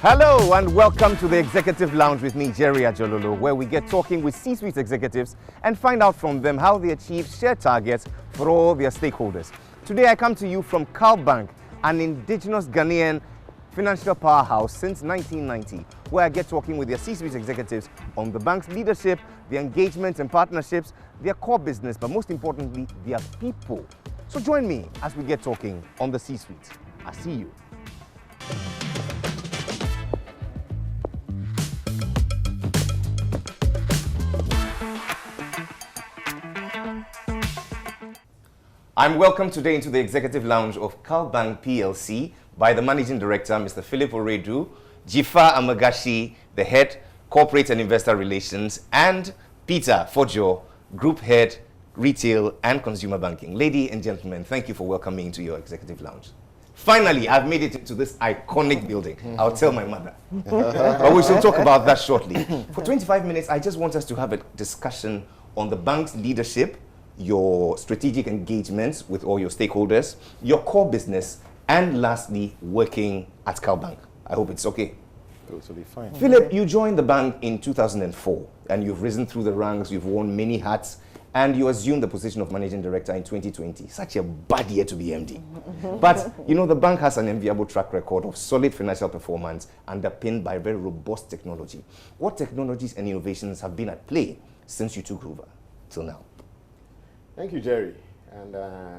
Hello and welcome to the Executive Lounge with me, Jerry Adjorlolo, where we get talking with C-suite executives and find out from them how they achieve shared targets for all their stakeholders. Today I come to you from CalBank, an indigenous Ghanaian financial powerhouse since 1990, where I get talking with their C-suite executives on the bank's leadership, their engagements and partnerships, their core business, but most importantly, their people. So join me as we get talking on the C-suite. I see you. I'm welcomed today into the Executive Lounge of CalBank PLC by the Managing Director, Mr. OWIREDU, JZIFA AMEGASHIE, the Head, Corporate and Investor Relations, and Peter FORDJOUR, Group Head, Retail and Consumer Banking. Ladies and gentlemen, thank you for welcoming me to your Executive Lounge. Finally, I've made it into this iconic building. I'll tell my mother. But we shall talk about that shortly. For 25 minutes, I just want us to have a discussion on the bank's leadership, your strategic engagements with all your stakeholders, your core business, and lastly, working at CalBank. I hope it's okay. Totally fine. Philip, you joined the bank in 2004, and you've risen through the ranks, you've worn many hats, and you assumed the position of Managing Director in 2020. Such a bad year to be MD. But, you know, the bank has an enviable track record of solid financial performance underpinned by very robust technology. What technologies and innovations have been at play since you took over till now? Thank you, Jerry, and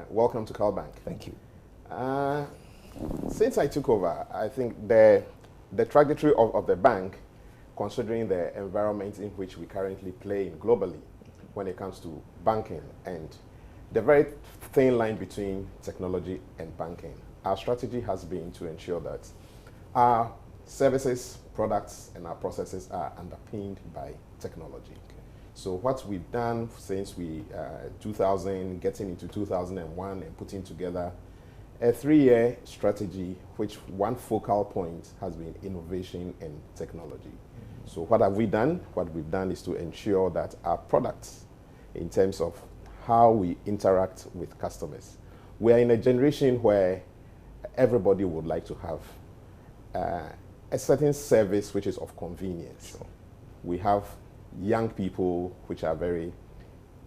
welcome to CalBank. Thank you. Since I took over, I think the trajectory of the bank, considering the environment in which we currently play in globally when it comes to banking and the very thin line between technology and banking, our strategy has been to ensure that our services, products, and our processes are underpinned by technology. So what we've done since we 2000, getting into 2001 and putting together a 3-year strategy, which one focal point has been innovation and technology. So what have we done? What we've done is to ensure that our products, in terms of how we interact with customers, we are in a generation where everybody would like to have a certain service which is of convenience. Sure. We have young people which are very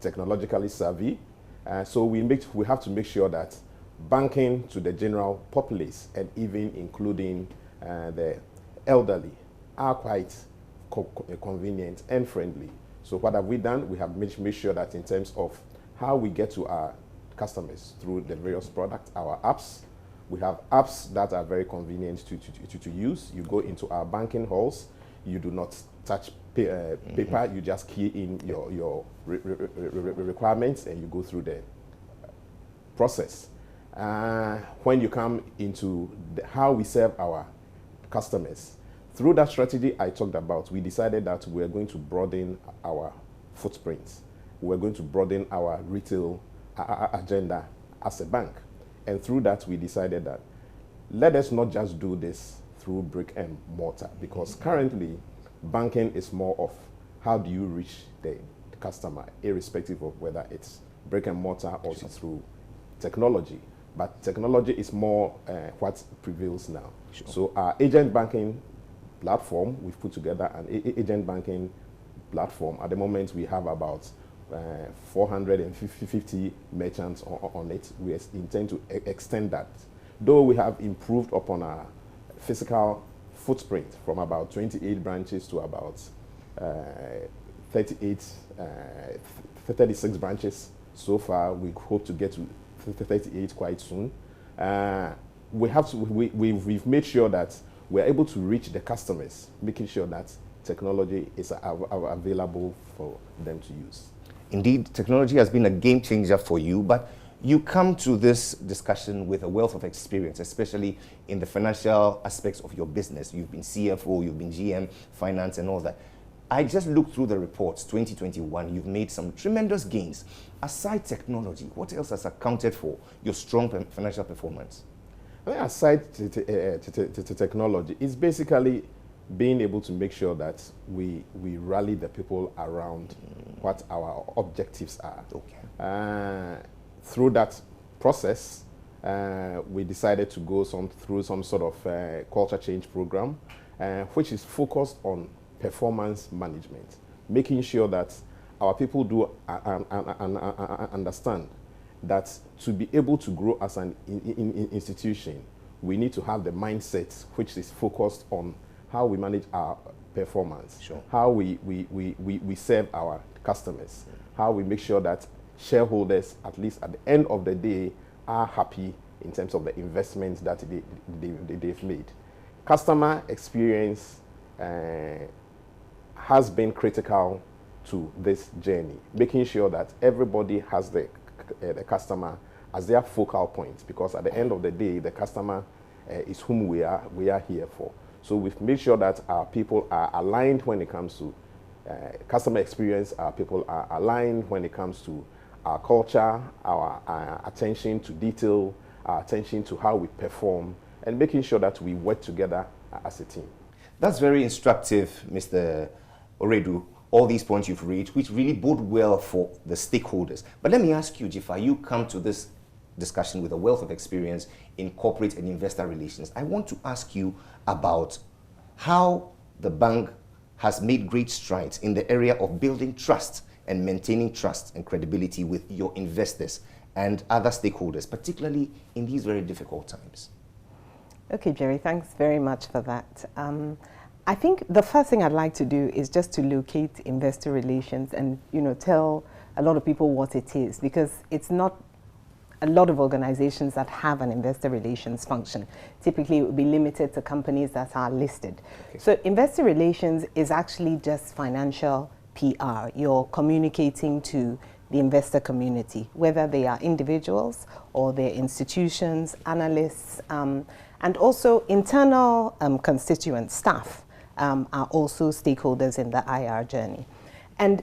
technologically savvy. So we have to make sure that banking to the general populace and even including the elderly are quite convenient and friendly. So what have we done? We have made sure that in terms of how we get to our customers through the various products, our apps, we have apps that are very convenient to use. You go into our banking halls, you do not touch paper, you just key in your requirements and you go through the process. When you come into how we serve our customers, through that strategy I talked about, we decided that we're going to broaden our footprints. We're going to broaden our retail agenda as a bank. And through that, we decided that let us not just do this through brick and mortar, because currently banking is more of how do you reach the customer, irrespective of whether it's brick and mortar or through technology. But technology is more what prevails now. Sure. So our agent banking platform, we've put together an agent banking platform. At the moment, we have about 450 merchants on it. We intend to extend that. Though we have improved upon our physical footprint from about 28 branches to about 36 branches so far. We hope to get to 38 quite soon. We've made sure that we're able to reach the customers, making sure that technology is available for them to use. Indeed, technology has been a game changer for you, but you come to this discussion with a wealth of experience, especially in the financial aspects of your business. You've been CFO, you've been GM, finance and all that. I just looked through the reports, 2021, you've made some tremendous gains. Aside technology, what else has accounted for your strong financial performance? Aside to technology, it's basically being able to make sure that we rally the people around what our objectives are. Okay. Through that process, we decided to go through some sort of culture change program, which is focused on performance management, making sure that our people do understand that to be able to grow as an institution, we need to have the mindset which is focused on how we manage our performance, sure, how we serve our customers, how we make sure that shareholders, at least at the end of the day, are happy in terms of the investments that they've made. Customer experience has been critical to this journey, making sure that everybody has the customer as their focal point, because at the end of the day, the customer is whom we are here for. So we've made sure that our people are aligned when it comes to customer experience. Our people are aligned when it comes to our culture, our attention to detail, our attention to how we perform, and making sure that we work together as a team. That's very instructive, Mr. OWIREDU, all these points you've raised, which really bode well for the stakeholders. But let me ask you, JIFA, you come to this discussion with a wealth of experience in corporate and investor relations. I want to ask you about how the bank has made great strides in the area of building trust and maintaining trust and credibility with your investors and other stakeholders, particularly in these very difficult times. Okay, Jerry, thanks very much for that. I think the first thing I'd like to do is just to locate investor relations and, tell a lot of people what it is, because it's not a lot of organizations that have an investor relations function. Typically, it would be limited to companies that are listed. Okay. So investor relations is actually just financial PR. You're communicating to the investor community, whether they are individuals or they're institutions, analysts, and also internal constituent staff are also stakeholders in the IR journey. And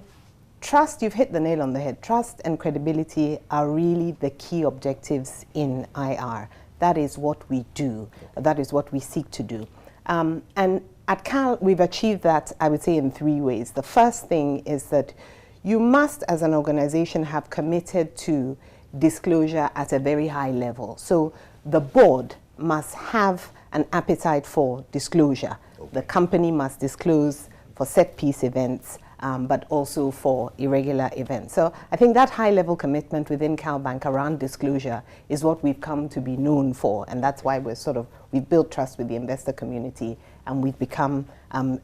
trust, you've hit the nail on the head. Trust and credibility are really the key objectives in IR. That is what we do. That is what we seek to do. And at Cal, we've achieved that, I would say, in 3 ways. The first thing is that you must, as an organization, have committed to disclosure at a very high level. So the board must have an appetite for disclosure. Okay. The company must disclose for set-piece events, but also for irregular events. So I think that high-level commitment within CalBank around disclosure is what we've come to be known for, and that's why we've built trust with the investor community, and we've become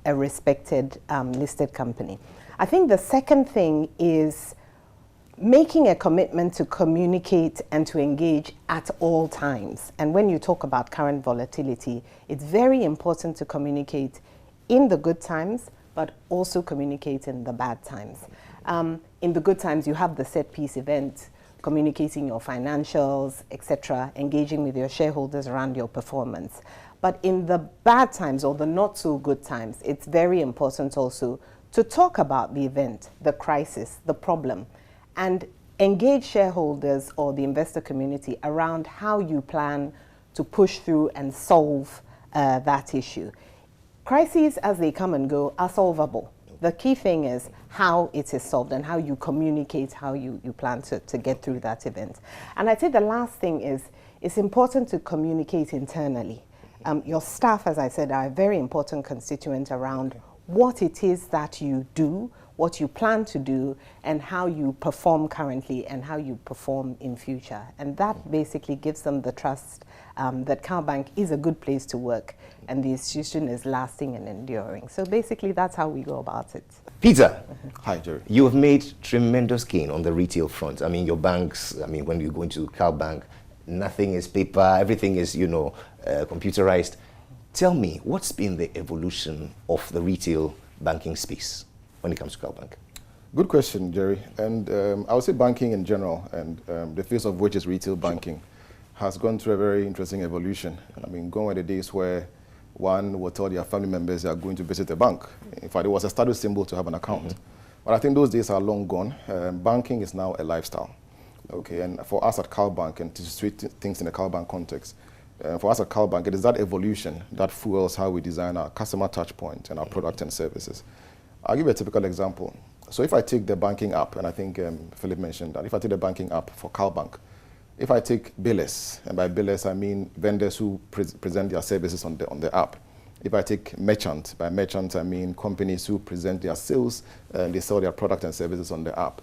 a respected listed company. I think the second thing is making a commitment to communicate and to engage at all times. And when you talk about current volatility, it's very important to communicate in the good times, but also communicate in the bad times. In the good times, you have the set-piece event, communicating your financials, etc., engaging with your shareholders around your performance. But in the bad times or the not-so-good times, it's very important also to talk about the event, the crisis, the problem, and engage shareholders or the investor community around how you plan to push through and solve that issue. Crises, as they come and go, are solvable. The key thing is how it is solved and how you communicate how you plan to get through that event. And I'd say the last thing is it's important to communicate internally. Your staff, as I said, are a very important constituent around what it is that you do, what you plan to do, and how you perform currently and how you perform in future. And that basically gives them the trust that CalBank is a good place to work and the institution is lasting and enduring. So basically that's how we go about it. Peter. Hi, Jerry. You have made tremendous gain on the retail front. I mean, your banks, when you go into CalBank, nothing is paper, everything is, computerized. Tell me, what's been the evolution of the retail banking space when it comes to CalBank? Good question, Jerry. And I would say banking in general, and the face of which is retail banking, has gone through a very interesting evolution. I mean, going with the days where one would tell their family members they are going to visit a bank. In fact, it was a status symbol to have an account. Mm-hmm. But I think those days are long gone. Banking is now a lifestyle. Okay, and for us at CalBank, and to treat things in the CalBank context, for us at CalBank, it is that evolution that fuels how we design our customer touch point and our product and services. I'll give you a typical example. So if I take the banking app, and I think Philip mentioned that, if I take the banking app for CalBank, if I take billers, and by billers I mean vendors who present their services on the app, If I take merchant, by merchant I mean companies who present their sales and they sell their product and services on the app.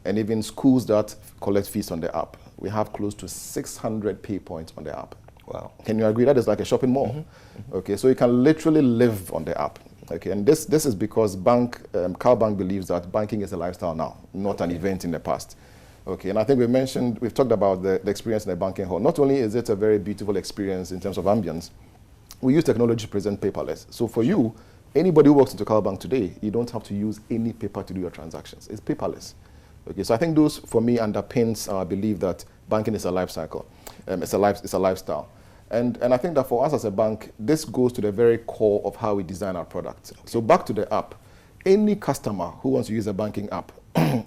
And even schools that collect fees on the app. We have close to 600 pay points on the app. Wow. Can you agree that is like a shopping mall? Okay, so you can literally live on the app. Okay, and this is because CalBank believes that banking is a lifestyle now, not an event in the past. Okay, and I think we've talked about the experience in the banking hall. Not only is it a very beautiful experience in terms of ambience, we use technology to present paperless. So for you, anybody who walks into CalBank today, you don't have to use any paper to do your transactions. It's paperless. Okay, so I think those, for me, underpins our belief that banking is a life cycle. It's a lifestyle. And I think that for us as a bank, this goes to the very core of how we design our products. Okay. So back to the app, any customer who wants to use a banking app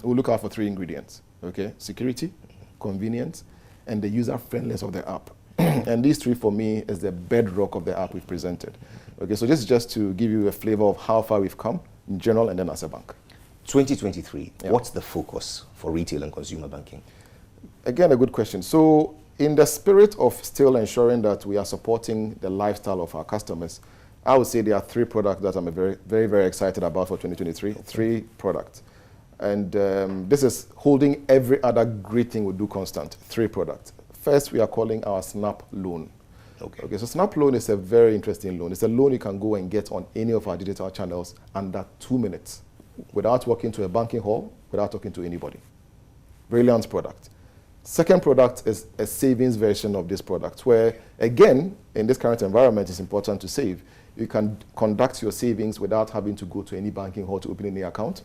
will look out for 3 ingredients. Okay, security, convenience, and the user friendliness of the app. And these 3 for me is the bedrock of the app we've presented. Okay, so this is just to give you a flavor of how far we've come in general and then as a bank. 2023, what's the focus for retail and consumer banking? Again, a good question. So in the spirit of still ensuring that we are supporting the lifestyle of our customers, I would say there are 3 products that I'm very, very, very excited about for 2023. Okay. 3 products. And this is holding every other great thing we do constant. 3 products. First, we are calling our Snap Loan. Okay, so Snap Loan is a very interesting loan. It's a loan you can go and get on any of our digital channels under 2 minutes without walking to a banking hall, without talking to anybody. Brilliant product. Second product is a savings version of this product where, again, in this current environment, it's important to save. You can conduct your savings without having to go to any banking hall to open any account,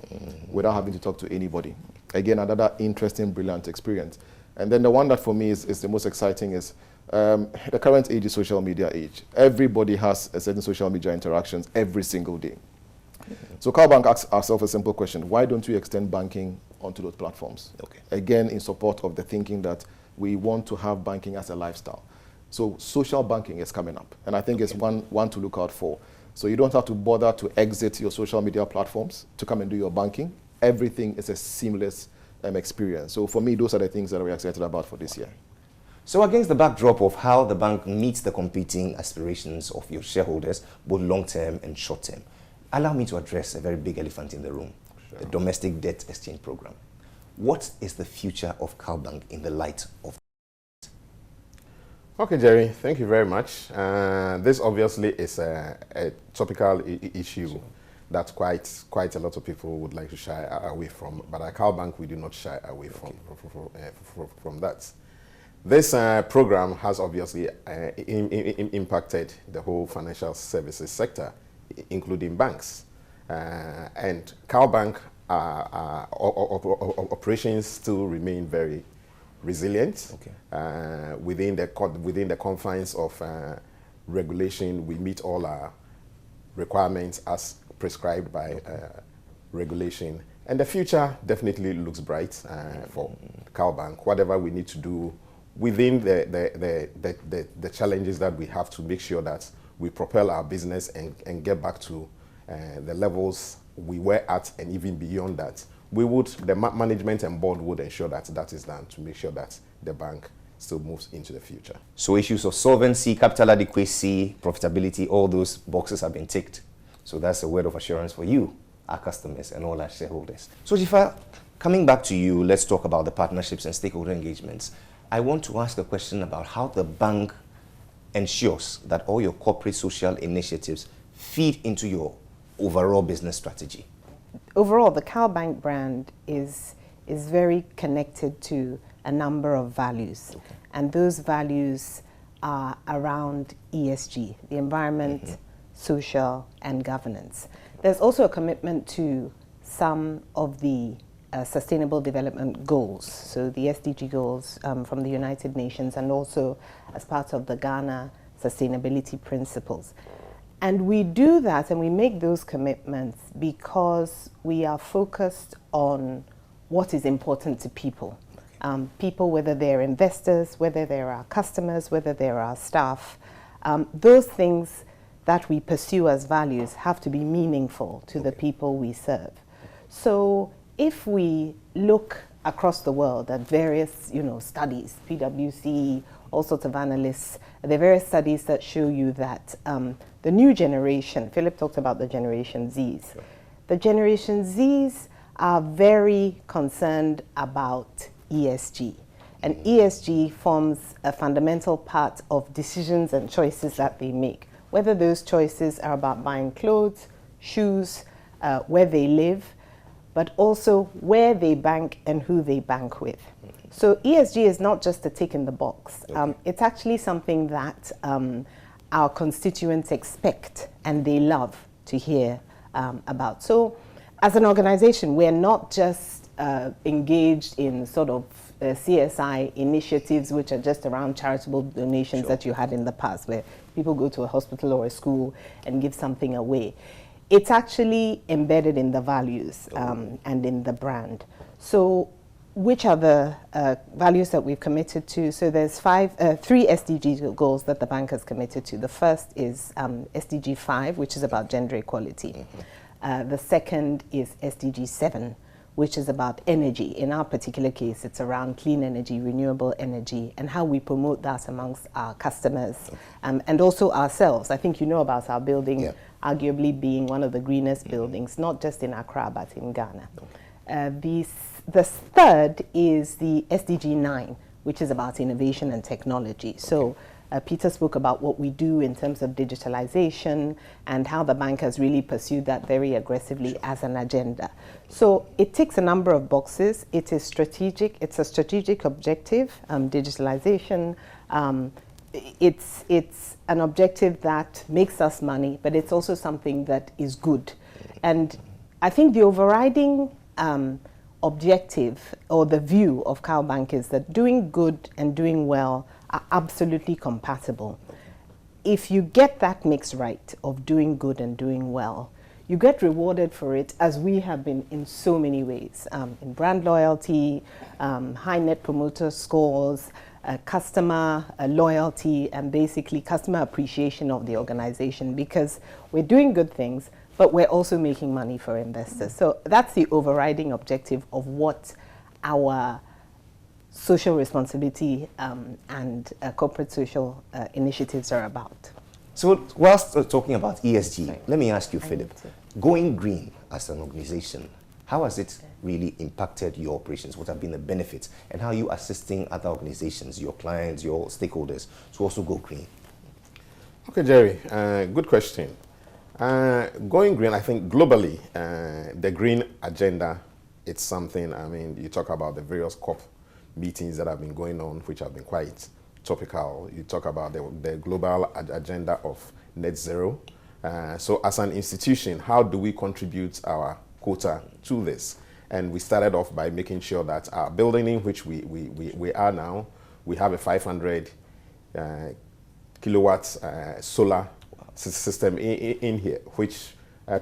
without having to talk to anybody. Again, another interesting, brilliant experience. And then the one that for me is the most exciting is the current age is social media age. Everybody has a certain social media interactions every single day. So CalBank asks ourselves a simple question: why don't we extend banking onto those platforms? Okay. Again, in support of the thinking that we want to have banking as a lifestyle. So social banking is coming up, and I think it's one to look out for. So you don't have to bother to exit your social media platforms to come and do your banking. Everything is a seamless experience. So for me, those are the things that we're excited about for this year. So against the backdrop of how the bank meets the competing aspirations of your shareholders, both long-term and short-term, allow me to address a very big elephant in the room, the domestic debt exchange program. What is the future of CalBank in the light of that? Okay, Jerry, thank you very much. This obviously is a topical issue that quite a lot of people would like to shy away from, but at CalBank we do not shy away from that. This program has obviously impacted the whole financial services sector, including banks. And CalBank operations still remain very resilient. Okay. Within the confines of regulation, we meet all our requirements as prescribed by regulation. And the future definitely looks bright for CalBank. Whatever we need to do within the challenges that we have to make sure that we propel our business and get back to the levels we were at and even beyond that. The management and board would ensure that that is done to make sure that the bank still moves into the future. So issues of solvency, capital adequacy, profitability, all those boxes have been ticked. So that's a word of assurance for you, our customers, and all our shareholders. So JIFA, coming back to you, let's talk about the partnerships and stakeholder engagements. I want to ask a question about how the bank ensures that all your corporate social initiatives feed into your overall business strategy. Overall, the CalBank brand is very connected to a number of values. Okay. And those values are around ESG, the environment, social, and governance. There's also a commitment to some of the Sustainable Development Goals, so the SDG goals from the United Nations, and also as part of the Ghana Sustainability Principles. And we do that and we make those commitments because we are focused on what is important to people. People, whether they're investors, whether they're our customers, whether they're our staff, those things that we pursue as values have to be meaningful to the people we serve. So if we look across the world at various, studies, PwC, all sorts of analysts. There are various studies that show you that the new generation, Philip talked about the Generation Zs. Sure. The Generation Zs are very concerned about ESG. And ESG forms a fundamental part of decisions and choices that they make. Whether those choices are about buying clothes, shoes, where they live, but also where they bank and who they bank with. So ESG is not just a tick in the box. It's actually something that our constituents expect and they love to hear about. So as an organization, we're not just engaged in sort of CSI initiatives, which are just around charitable donations that you had in the past, where people go to a hospital or a school and give something away. It's actually embedded in the values and in the brand. So which are the values that we've committed to? So there's three SDG goals that the bank has committed to. The first is SDG 5, which is about gender equality. The second is SDG 7, which is about energy. In our particular case, it's around clean energy, renewable energy, and how we promote that amongst our customers and also ourselves. I think you know about our building, arguably being one of the greenest buildings, not just in Accra, but in Ghana. The third is the SDG 9, which is about innovation and technology. So Peter spoke about what we do in terms of digitalization and how the bank has really pursued that very aggressively as an agenda. So it ticks a number of boxes. It is strategic. It's a strategic objective, digitalization. It's an objective that makes us money, but it's also something that is good. And I think the overriding objective or the view of CalBank is that doing good and doing well are absolutely compatible. If you get that mix right of doing good and doing well, you get rewarded for it, as we have been in so many ways, in brand loyalty, high net promoter scores, customer loyalty, and basically customer appreciation of the organization, because we're doing good things, but we're also making money for investors. So that's the overriding objective of what our social responsibility and corporate social initiatives are about. So whilst talking about ESG, let me ask you, Philip, going green as an organization, how has it really impacted your operations? What have been the benefits? And how are you assisting other organizations, your clients, your stakeholders, to also go green? Okay, Jerry, good question. Going green, I think globally, the green agenda, it's something, I mean, you talk about the various COP meetings that have been going on, which have been quite topical. You talk about the global agenda of net zero. So as an institution, how do we contribute our quota to this? And we started off by making sure that our building in which we are now, we have a 500 kilowatts solar system in here, which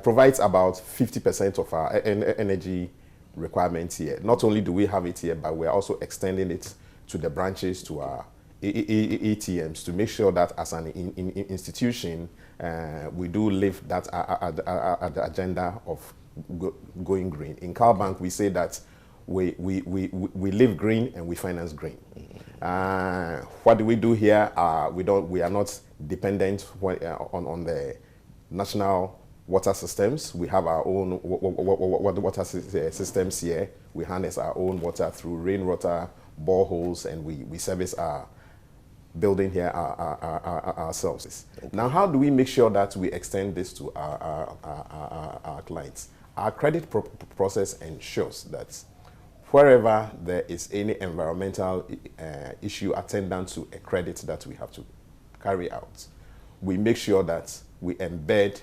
provides about 50% of our energy requirements here. Not only do we have it here, but we're also extending it to the branches, to our ATMs, to make sure that as an institution, we do live that the agenda of going green. In CalBank, we say that we live green and we finance green. What do we do here? We are not dependent on the national water systems. We have our own water systems here. We harness our own water through rainwater, boreholes, and we service our building here ourselves. Now, how do we make sure that we extend this to our clients? Our credit process ensures that wherever there is any environmental issue attendant to a credit that we have to carry out, we make sure that we embed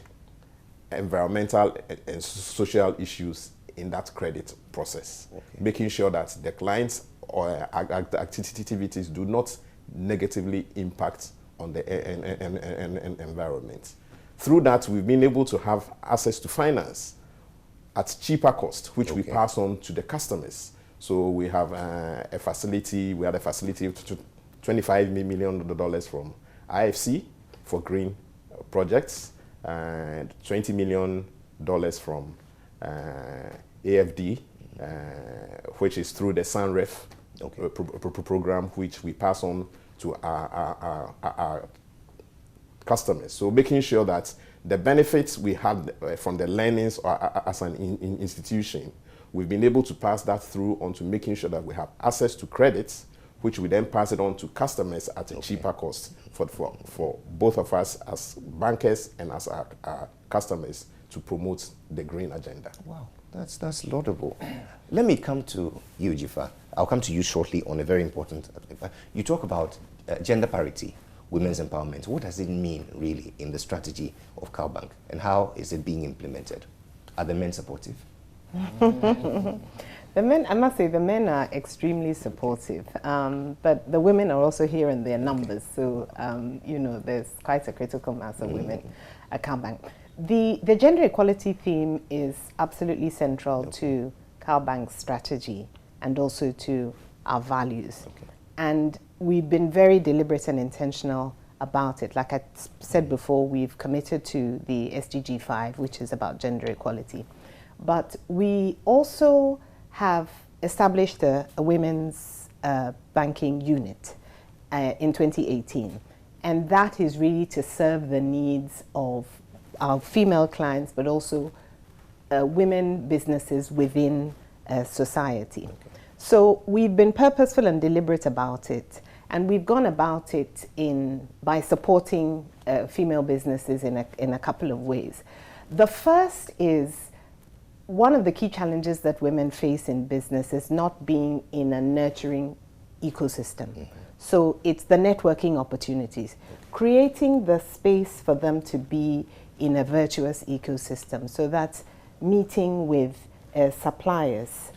environmental and social issues in that credit process, making sure that the clients or activities do not negatively impact on the environment. Through that, we've been able to have access to finance at cheaper cost, which we pass on to the customers. So we have a facility, we had a facility of $25 million from IFC for green projects, and $20 million from AFD, which is through the SunRef program, which we pass on to our customers. So making sure that the benefits we have from the learnings as an institution, we've been able to pass that through onto making sure that we have access to credits, which we then pass it on to customers at a cheaper cost for both of us as bankers and as our customers to promote the green agenda. Wow, that's laudable. Let me come to you, JIFA. I'll come to you shortly on a very important. You talk about gender parity, women's empowerment. What does it mean really in the strategy of CalBank, and how is it being implemented? Are the men supportive? The men, I must say, the men are extremely supportive, but the women are also here in their numbers. So, you know, there's quite a critical mass of women at CalBank. The gender equality theme is absolutely central to CalBank's strategy and also to our values. And we've been very deliberate and intentional about it. Like I said before, we've committed to the SDG 5, which is about gender equality. But we also have established a women's banking unit in 2018. And that is really to serve the needs of our female clients, but also women businesses within society. So we've been purposeful and deliberate about it. And we've gone about it by supporting female businesses in a couple of ways. The first is, one of the key challenges that women face in business is not being in a nurturing ecosystem. So it's the networking opportunities, creating the space for them to be in a virtuous ecosystem. So that's meeting with suppliers,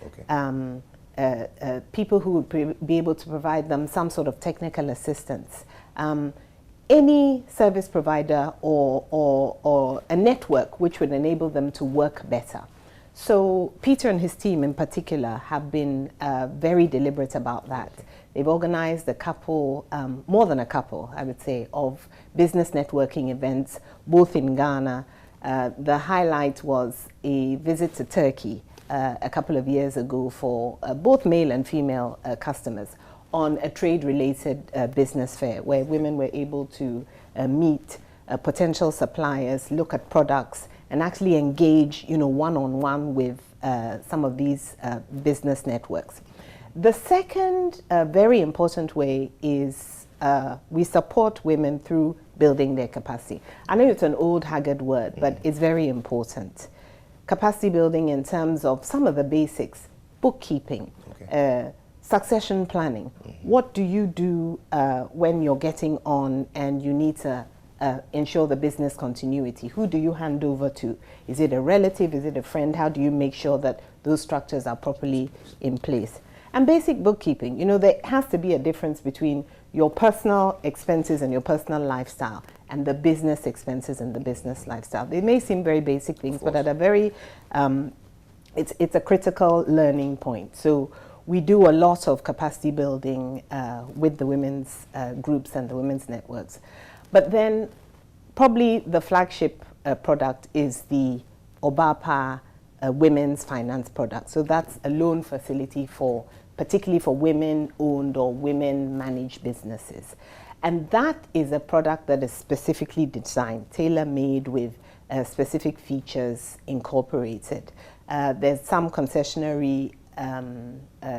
people who would be able to provide them some sort of technical assistance, any service provider or a network which would enable them to work better. So Peter and his team in particular have been very deliberate about that. They've organized a couple, more than a couple, I would say, of business networking events, both in Ghana. The highlight was a visit to Turkey a couple of years ago for both male and female customers on a trade-related business fair where women were able to meet potential suppliers, look at products, and actually engage, you know, one-on-one with some of these business networks. The second very important way is we support women through building their capacity. I know it's an old haggard word, but it's very important. Capacity building in terms of some of the basics, bookkeeping, succession planning. What do you do when you're getting on and you need to ensure the business continuity? Who do you hand over to? Is it a relative? Is it a friend? How do you make sure that those structures are properly in place? And basic bookkeeping. You know, there has to be a difference between your personal expenses and your personal lifestyle and the business expenses and the business lifestyle. They may seem very basic things, but at a very, it's a critical learning point. So we do a lot of capacity building with the women's groups and the women's networks. But then probably the flagship product is the OBAPA women's finance product. So that's a loan facility particularly for women-owned or women-managed businesses. And that is a product that is specifically designed, tailor-made with specific features incorporated. There's some concessionary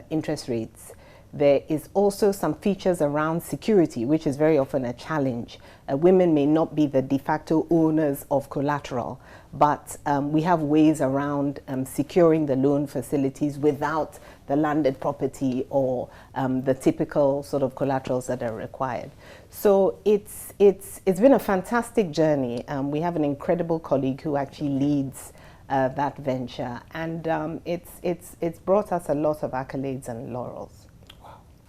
interest rates. There is also some features around security, which is very often a challenge. Women may not be the de facto owners of collateral, but we have ways around securing the loan facilities without the landed property or the typical sort of collaterals that are required. So it's been a fantastic journey. We have an incredible colleague who actually leads that venture, and it's brought us a lot of accolades and laurels.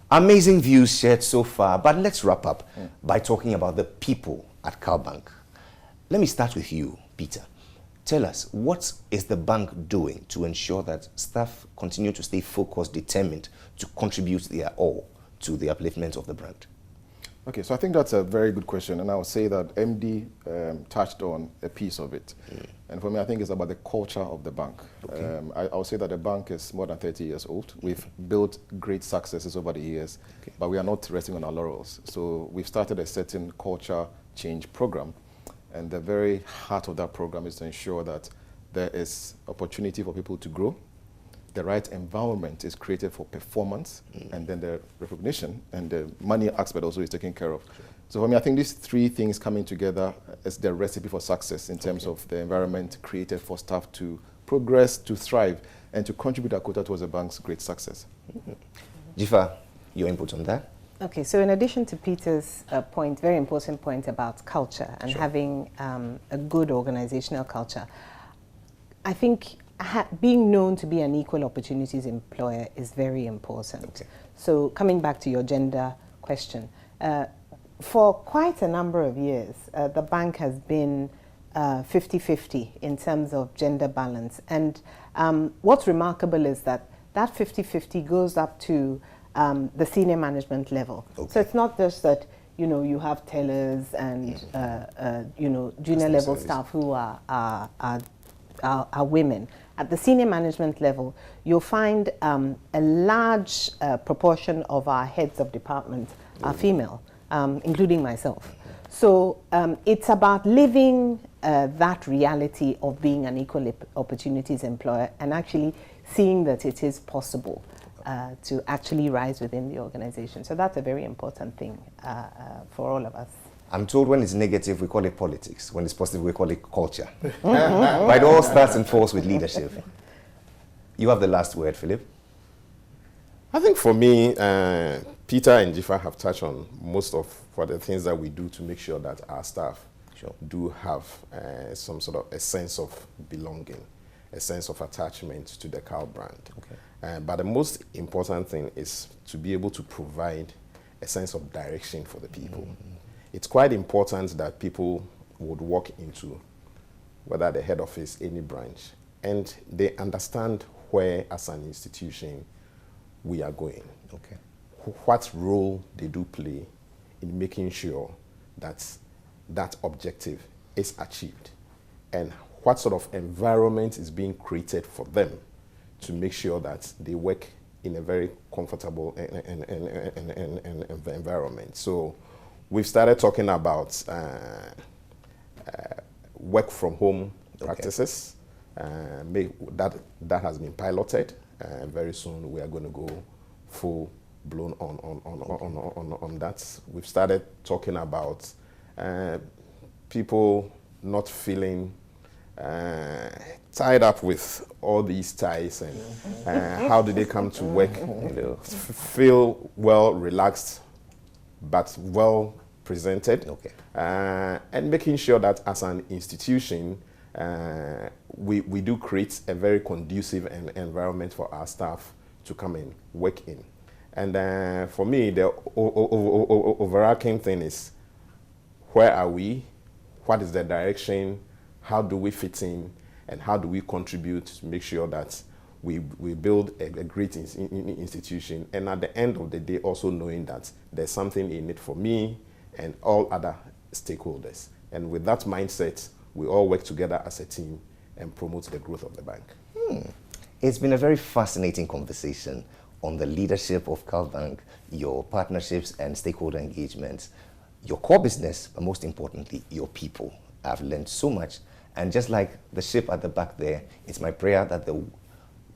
Amazing views shared so far, but let's wrap up by talking about the people at CalBank. Let me start with you, Peter. Tell us, what is the bank doing to ensure that staff continue to stay focused, determined to contribute their all to the upliftment of the brand? Okay, so I think that's a very good question, and I would say that MD touched on a piece of it. And for me, I think it's about the culture of the bank. Okay. I would say that the bank is more than 30 years old. We've built great successes over the years, but we are not resting on our laurels. So we've started a certain culture change program, and the very heart of that program is to ensure that there is opportunity for people to grow, the right environment is created for performance, and then the recognition and the money aspect also is taken care of. Sure. So for me, I think these three things coming together is the recipe for success in terms of the environment created for staff to progress, to thrive, and to contribute a quota towards the bank's great success. JIFA, your input on that? Okay, so in addition to Peter's point, very important point about culture and having a good organizational culture, I think being known to be an equal opportunities employer is very important. Okay. So coming back to your gender question, for quite a number of years, the bank has been 50-50 in terms of gender balance. And what's remarkable is that 50-50 goes up to the senior management level. Okay. So it's not just that, you know, you have tellers and, you know, junior level staff who are women. At the senior management level, you'll find a large proportion of our heads of department are female, including myself. So it's about living that reality of being an equal opportunities employer and actually seeing that it is possible to actually rise within the organization. So that's a very important thing for all of us. I'm told when it's negative, we call it politics. When it's positive, we call it culture. But it all starts and falls with leadership. You have the last word, Philip. I think for me, Peter and JIFA have touched on most of what the things that we do to make sure that our staff do have some sort of a sense of belonging, a sense of attachment to the Cal brand. Okay. But the most important thing is to be able to provide a sense of direction for the people. It's quite important that people would walk into, whether the head office, any branch, and they understand where, as an institution, we are going. Okay. What role they do play in making sure that that objective is achieved, and what sort of environment is being created for them to make sure that they work in a very comfortable environment. So we've started talking about work from home practices. That has been piloted. Very soon we are going to go full blown on that. We've started talking about people not feeling tied up with all these ties, and how do they come to work, feel well relaxed but well presented, and making sure that as an institution we do create a very conducive environment for our staff to come and work in. And for me, the overarching thing is, where are we? What is the direction? How do we fit in? And how do we contribute to make sure that we build a great institution? And at the end of the day, also knowing that there's something in it for me and all other stakeholders. And with that mindset, we all work together as a team and promote the growth of the bank. It's been a very fascinating conversation on the leadership of CalBank, your partnerships and stakeholder engagements, your core business, but most importantly, your people. I've learned so much. And just like the ship at the back there, it's my prayer that the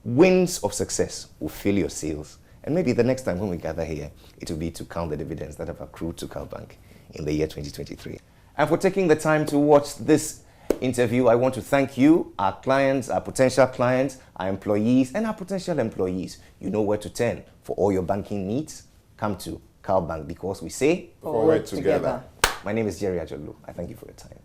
winds of success will fill your sails. And maybe the next time when we gather here, it will be to count the dividends that have accrued to CalBank in the year 2023. And for taking the time to watch this interview, I want to thank you, our clients, our potential clients, our employees, and our potential employees. You know where to turn for all your banking needs. Come to CalBank, because we say forward together. My name is Jerry Adjorlolo. I thank you for your time.